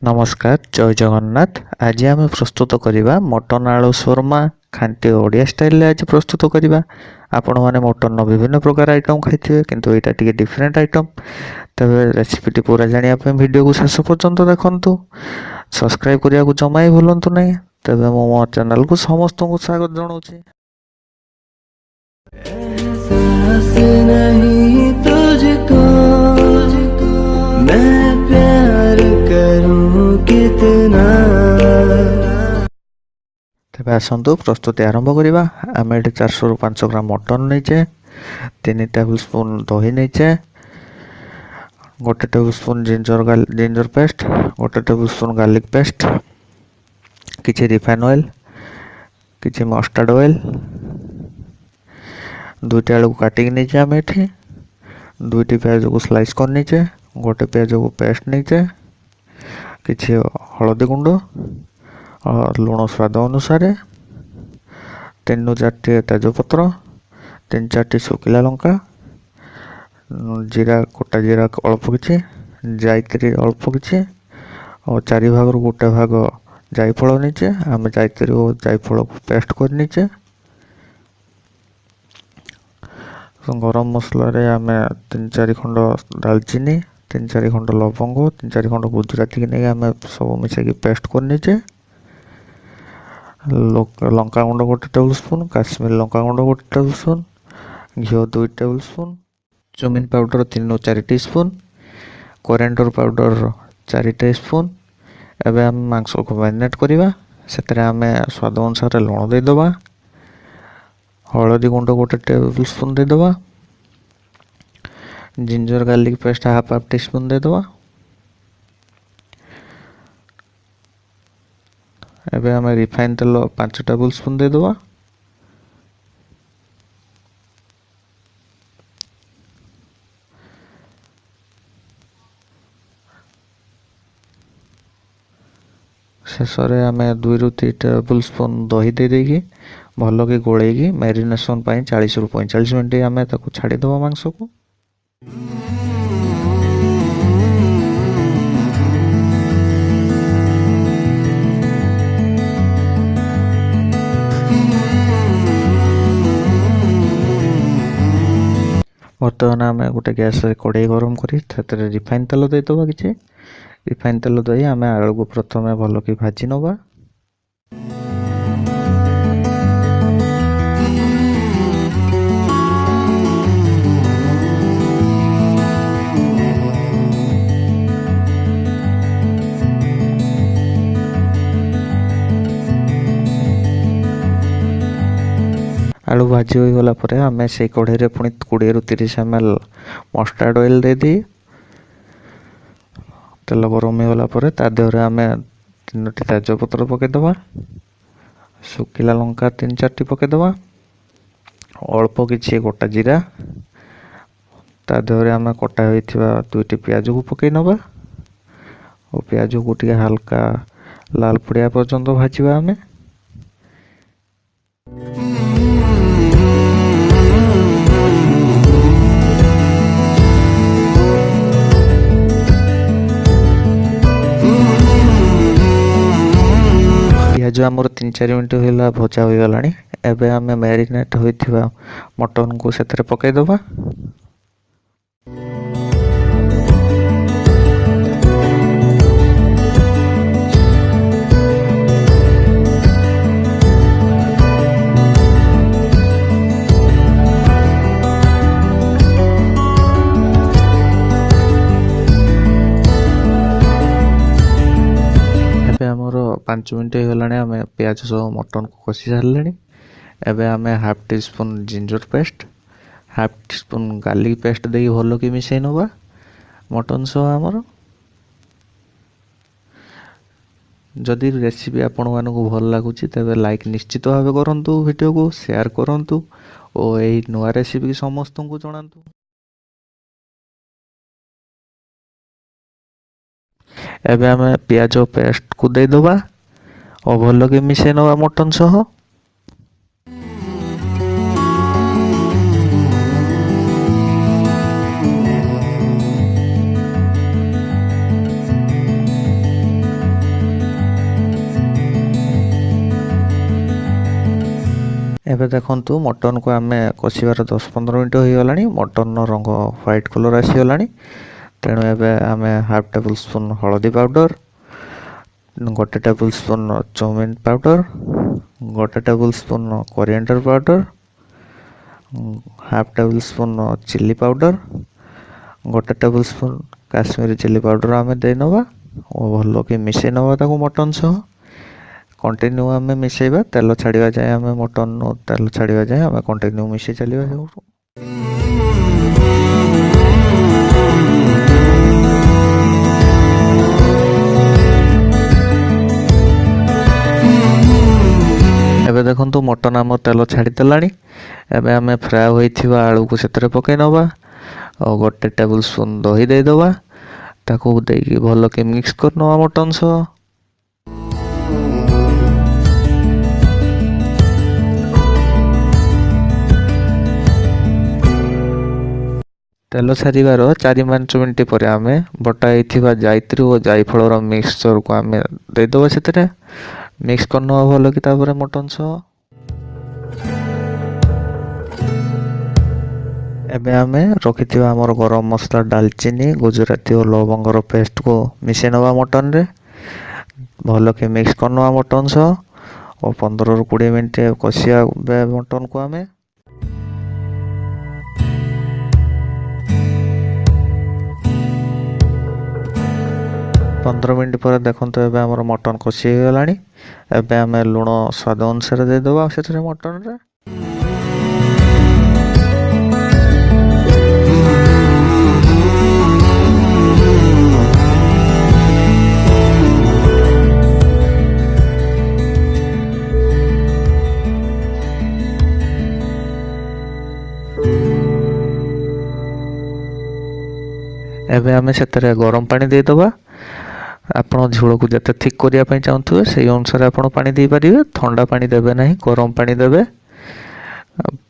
नमस्कार जय जगन्नाथ। आज आम प्रस्तुत करवा मटन आलू शोरमा खांटी ओडिया स्टाइल आज प्रस्तुत करवा। आपण मैंने मटन विभिन्न प्रकार आइटम खाई किंतु यहाँ टी डिफरेंट आइटम। तब रेसिपीटी पूरा जानापी वीडियो को शेष पर्यंत देखु। सब्सक्राइब करने को जमा ही भूलु ना। तेज मो चैनल को समस्त को स्वागत जनाऊँ। नहीं तुझको मैं प्यार करूं कितना। तेज आसतु प्रस्तुति आरंभ करवा। आम ये 400 ରୁ 500 ग्राम मटन नहींचे, 3 टेबल स्पून दही नहींचे, 1 table spoon ginger paste, 1 table spoon garlic paste, किसी रिफाइन ऑयल, किसी मस्टर्ड ऑयल, 2टी आलू काटिक नहीं आम ये, 2टी प्याज को स्लाइस कर नीचे, 1 प्याज को पेस्ट नीचे, किसी हलदी गुंड और लुण स्वाद अनुसार, 3-4टी तेजपत्र, 3-4टी शुखिला लंका, जीरा कोटा जीरा अल्प किछि, जायत्री अल्प किछि और 4 भाग रु 1 भाग जायफल नीचे। आम जायत्री और जायफल को पेस्ट कर नीचे। गरम मसला रे आम 3-4 खंड दालचीनी, 3-4 खंड लवंग, 3-4 खंड गुजराती नहीं आम सब मिसेक पेस्ट कर नीचे। लंका गुंड 1 टेबल स्पून, काश्मीर लंका गुंड 1 टेबल स्पून, घी 2 tablespoon, cumin powder 3-4 teaspoon, coriander powder 4 teaspoon. एवं आम मांस को मैरिनेट करवा। से आम स्वाद अनुसार लुण देदेबा, हलदी गुंड 1 टेबल स्पून देदेबा, ginger garlic paste half teaspoon देदेबा। एवं आम रिफाइन तेल 5 टेबल स्पून देदेबा। शेष में आम 2-3 टेबल स्पून दही दे देगी भल कि गोलैकी मैरिनेशन 40 ରୁ 45 मिनट आम छाड़ीदबा मांस को। बर्तमान आम गोटे गैस कड़े गरम कर रिफाइन तेल देदेबा। किसी रिफाइन तेल दे आम आलू को प्रथम भल कि भाजी नवा। आलू भाजी हो गला पर आम से कढ़ई पुणी 20 ରୁ 30 ml मस्टर्ड ऑयल दे दी। तेल गरम होगला पर देहरे आम 3टी तेजपत्र पकईदबा, शुखिला लंका 3-4टी पकईदबा, अल्प किसी गोटा जीरा, देहरे आम कटा होइथिबा 2टी प्याज को पकई नबा और प्याज को टिके हल्का लाल पड़िया पर्यंत भाजवा। आम पियाज आमर 3-4 मिनट होगा भजा हो गला। एवं आम मैरिनेट होइथिबा मटन को से पकईदबा। आमर 5 मिनट होगा आम प्याज सब मटन को कषि सारे। एवं आम half teaspoon ginger paste, half teaspoon garlic paste दे भल कि मिसई नवा मटन सह। आमर जदि रेसिपी आपण मानक भल लगुच तेज लाइक निश्चित भाव करूँ, वीडियो को शेयर करूँ और यही नुआ रेसिपी समस्त को जनातु। एवं आम पियाज पेस्ट को देदेबा और भल कि मिसई नवा मटन सह। ଏବେ ଦେଖନ୍ତୁ ମଟନକୁ ଆମେ କଷିବାର 10-15 ମିନିଟ୍ ହୋଇଗଲାଣି। ମଟନର ରଙ୍ଗ ହ୍ୱାଇଟ୍ କଲର୍ ଆସିଗଲାଣି। ତେଣୁ ଏବେ ଆମେ ହାଫ୍ ଟେବୁଲ୍ ସ୍ପୁନ୍ ହଳଦୀ powder, 1 tablespoon chowmein powder, 1 tablespoon coriander powder, half tablespoon chilli powder, 1 tablespoon Kashmiri chilli powder ଆମେ ଦେଇନେବା ଓ ଭଲକି ମିଶାଇ ନେବା ତାକୁ ମଟନ୍ ସହ। କଣ୍ଟିନ୍ୟୁ ଆମେ ମିଶାଇବା, ତେଲ ଛାଡ଼ିବା ଯାଏଁ ଆମେ ମଟନ୍ରୁ ତେଲ ଛାଡ଼ିବା ଯାଏଁ ଆମେ କଣ୍ଟିନ୍ୟୁ ମିଶାଇ ଚାଲିବା। ଏବେ ଦେଖନ୍ତୁ ମଟନ୍ ଆମ ତେଲ ଛାଡ଼ିଦେଲାଣି। ଏବେ ଆମେ ଫ୍ରାଏ ହୋଇଥିବା ଆଳୁକୁ ସେଥିରେ ପକାଇ ନେବା ଆଉ 1 ଟେବୁଲ୍ ସ୍ପୁନ୍ ଦହି ଦେଇଦେବା। ତାକୁ ଦେଇକି ଭଲକି ମିକ୍ସ କରିନେବା ମଟନ୍ ସହ। ତେଲ ଛାଡ଼ିବାର 4-5 ମିନିଟ୍ ପରେ ଆମେ ବଟା ହେଇଥିବା ଜାଇତ୍ରୀ ଓ ଜାଇଫଳର ମିକ୍ସଚରକୁ ଆମେ ଦେଇଦେବା ସେଥିରେ। ମିକ୍ସ କରିନେବା ଭଲକି ତାପରେ ମଟନ୍ ସହ। ଏବେ ଆମେ ରଖିଥିବା ଆମର ଗରମ ମସଲା, ଡାଲଚିନି, ଗୁଜୁରାତି ଓ ଲବଙ୍ଗର ପେଷ୍ଟକୁ ମିଶାଇ ନେବା ମଟନ୍ରେ। ଭଲକି ମିକ୍ସ କରିନେବା ମଟନ୍ ସହ ଓ 15-20 ମିନିଟ୍ କଷିବା ମଟନ୍କୁ ଆମେ। ପନ୍ଦର ମିନିଟ୍ ପରେ ଦେଖନ୍ତୁ ଏବେ ଆମର ମଟନ୍ କଷି ହେଇଗଲାଣି। ଏବେ ଆମେ ଲୁଣ ସ୍ୱାଦ ଅନୁସାରେ ଦେଇଦେବା ସେଥିରେ ମଟନ୍ରେ। ଏବେ ଆମେ ସେଥିରେ ଗରମ ପାଣି ଦେଇଦେବା। ଆପଣ ଝୋଳକୁ ଯେତେ ଥିକ୍ କରିବା ପାଇଁ ଚାହୁଁଥିବେ ସେଇ ଅନୁସାରେ ଆପଣ ପାଣି ଦେଇପାରିବେ। ଥଣ୍ଡା ପାଣି ଦେବେ ନାହିଁ, ଗରମ ପାଣି ଦେବେ।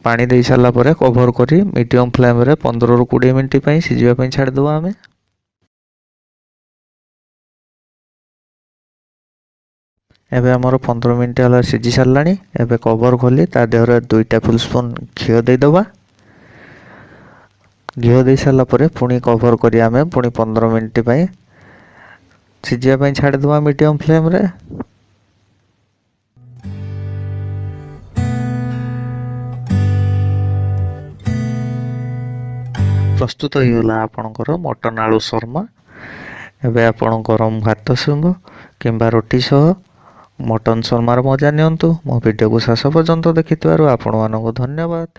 ପାଣି ଦେଇ ସାରିଲା ପରେ କଭର୍ କରି ମିଡ଼ିୟମ୍ ଫ୍ଲେମ୍ରେ 15-20 ମିନିଟ୍ ପାଇଁ ସିଝିବା ପାଇଁ ଛାଡ଼ିଦେବା ଆମେ। ଏବେ ଆମର 15 ମିନିଟ୍ ହେଲା ସିଝି ସାରିଲାଣି। ଏବେ କଭର୍ ଖୋଲି ତା ଦେହରେ 2 ଟେବୁଲ୍ ସ୍ପୁନ୍ ଘିଅ ଦେଇଦେବା। ଘିଅ ଦେଇ ସାରିଲା ପରେ ପୁଣି କଭର୍ କରି ଆମେ ପୁଣି 15 ମିନିଟ୍ ପାଇଁ ସିଝିବା ପାଇଁ ଛାଡ଼ିଦେବା ମିଡ଼ିୟମ୍ ଫ୍ଲେମ୍ରେ। ପ୍ରସ୍ତୁତ ହୋଇଗଲା ଆପଣଙ୍କର ମଟନ୍ ଆଳୁ ଶର୍ମା। ଏବେ ଆପଣ ଗରମ ଭାତ ସହ କିମ୍ବା ରୁଟି ସହ ମଟନ୍ ଶର୍ମାର ମଜା ନିଅନ୍ତୁ। ମୋ ଭିଡ଼ିଓକୁ ଶେଷ ପର୍ଯ୍ୟନ୍ତ ଦେଖିଥିବାରୁ ଆପଣମାନଙ୍କୁ ଧନ୍ୟବାଦ।